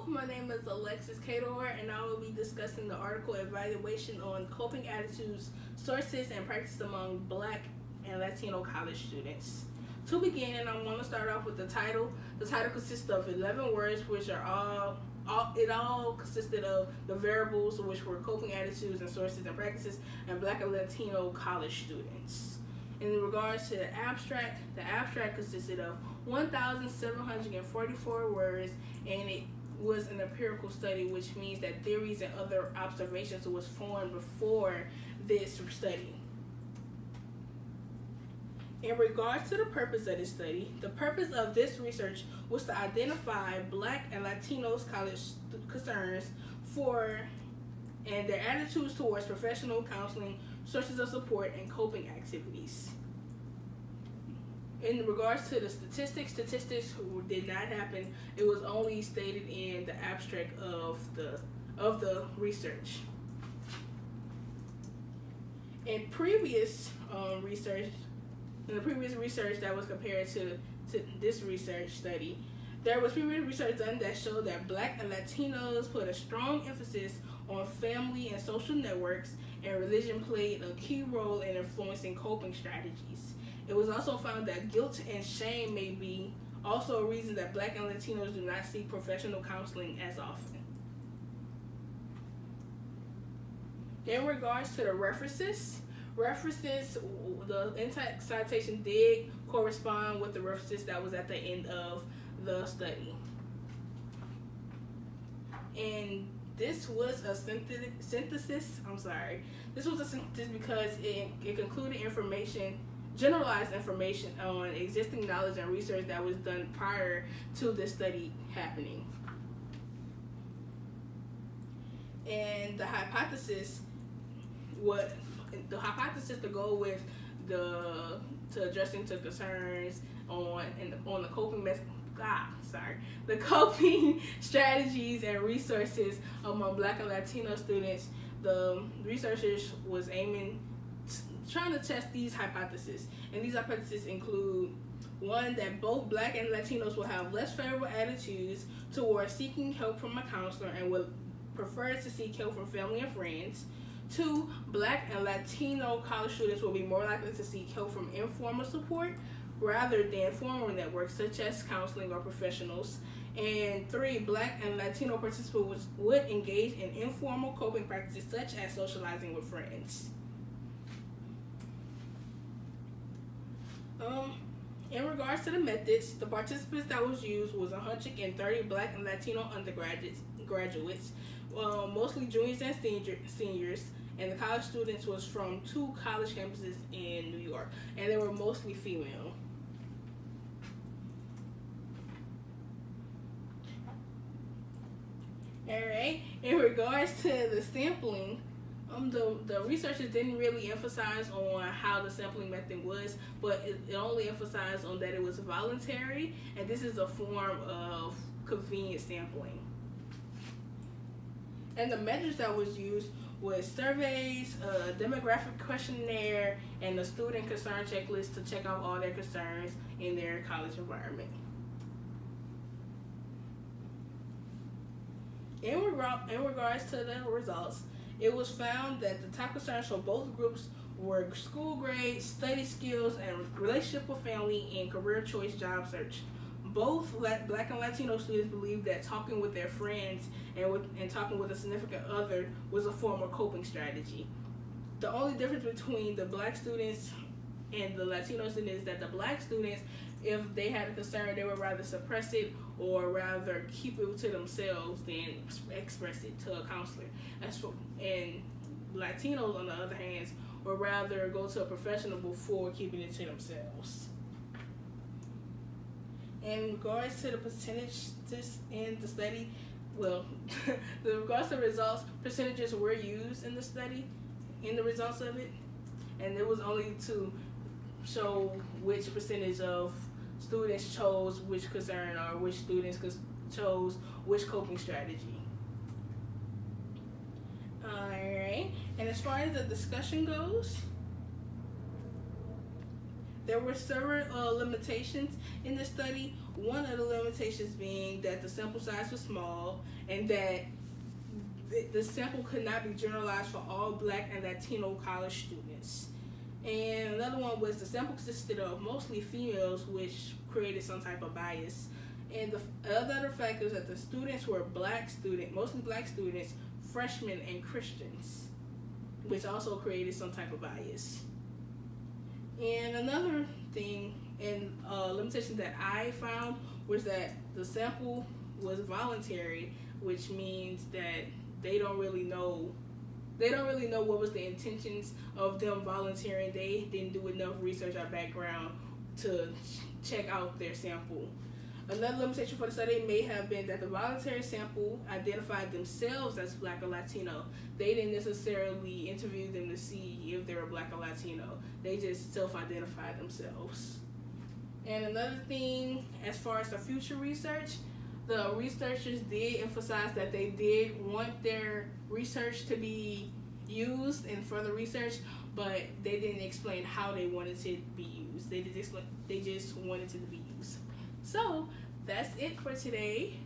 my name is Alexis Kador, and I will be discussing the article Evaluation on Coping Attitudes, Sources, and Practice Among Black and Latino College Students. To begin, I want to start off with the title. The title consists of 11 words, which are all consisted of the variables, which were coping attitudes and sources and practices, and Black and Latino college students. In regards to the abstract consisted of 1,744 words, and it was an empirical study, which means that theories and other observations was formed before this study. In regards to the purpose of this study, the purpose of this research was to identify Black and Latinos college concerns and their attitudes towards professional counseling, sources of support, and coping activities. In regards to the statistics did not happen. It was only stated in the abstract of the research. In the previous research that was compared to this research study, there was previous research done that showed that Black and Latinos put a strong emphasis on family and social networks, and religion played a key role in influencing coping strategies. It was also found that guilt and shame may be also a reason that Black and Latinos do not seek professional counseling as often. In regards to the references, the in-text citation did correspond with the references that was at the end of the study. And this was a synthesis. This was a synthesis because it concluded generalized information on existing knowledge and research that was done prior to this study happening. And the hypothesis to go with addressing to concerns on the coping the coping strategies and resources among Black and Latino students. The researchers was trying to test these hypotheses, and these hypotheses include: 1, that both Black and Latinos will have less favorable attitudes towards seeking help from a counselor and will prefer to seek help from family and friends. 2, Black and Latino college students will be more likely to seek help from informal support rather than formal networks such as counseling or professionals. And 3, Black and Latino participants would engage in informal coping practices such as socializing with friends. In regards to the methods, the participants that was used was 130 Black and Latino undergraduates, mostly juniors and seniors, and the college students was from 2 college campuses in New York, and they were mostly female. Alright, in regards to the sampling, the researchers didn't really emphasize on how the sampling method was, but it only emphasized on that it was voluntary, and this is a form of convenient sampling. And the measures that was used was surveys, a demographic questionnaire, and a student concern checklist to check off all their concerns in their college environment. In regards to the results, it was found that the top concerns for both groups were school grades, study skills, and relationship with family, and career choice job search. Both Black and Latino students believed that talking with their friends and talking with a significant other was a form of coping strategy. The only difference between the Black students and the Latino students is that the Black students, if they had a concern, they would rather suppress it or rather keep it to themselves than express it to a counselor. And Latinos, on the other hand, would rather go to a professional before keeping it to themselves. In regards to the percentages in the study, in regards to the results, percentages were used in the study, in the results of it, and it was only to show which percentage of students chose which concern or which students chose which coping strategy. Alright, and as far as the discussion goes, There were several limitations in the study. One of the limitations being that the sample size was small and that the sample could not be generalized for all Black and Latino college students. And another one was the sample consisted of mostly females, which created some type of bias. And the other factor is that the students were mostly Black students, freshmen, and Christians, which also created some type of bias. And another thing and limitation that I found was that the sample was voluntary, which means that they don't really know what was the intentions of them volunteering. They didn't do enough research or background to check out their sample. Another limitation for the study may have been that the voluntary sample identified themselves as Black or Latino. They didn't necessarily interview them to see if they were Black or Latino. They just self-identified themselves. And another thing, as far as the future research, the researchers did emphasize that they did want their research to be used in further research, but they didn't explain how they wanted it to be used. They just wanted it to be used. So that's it for today.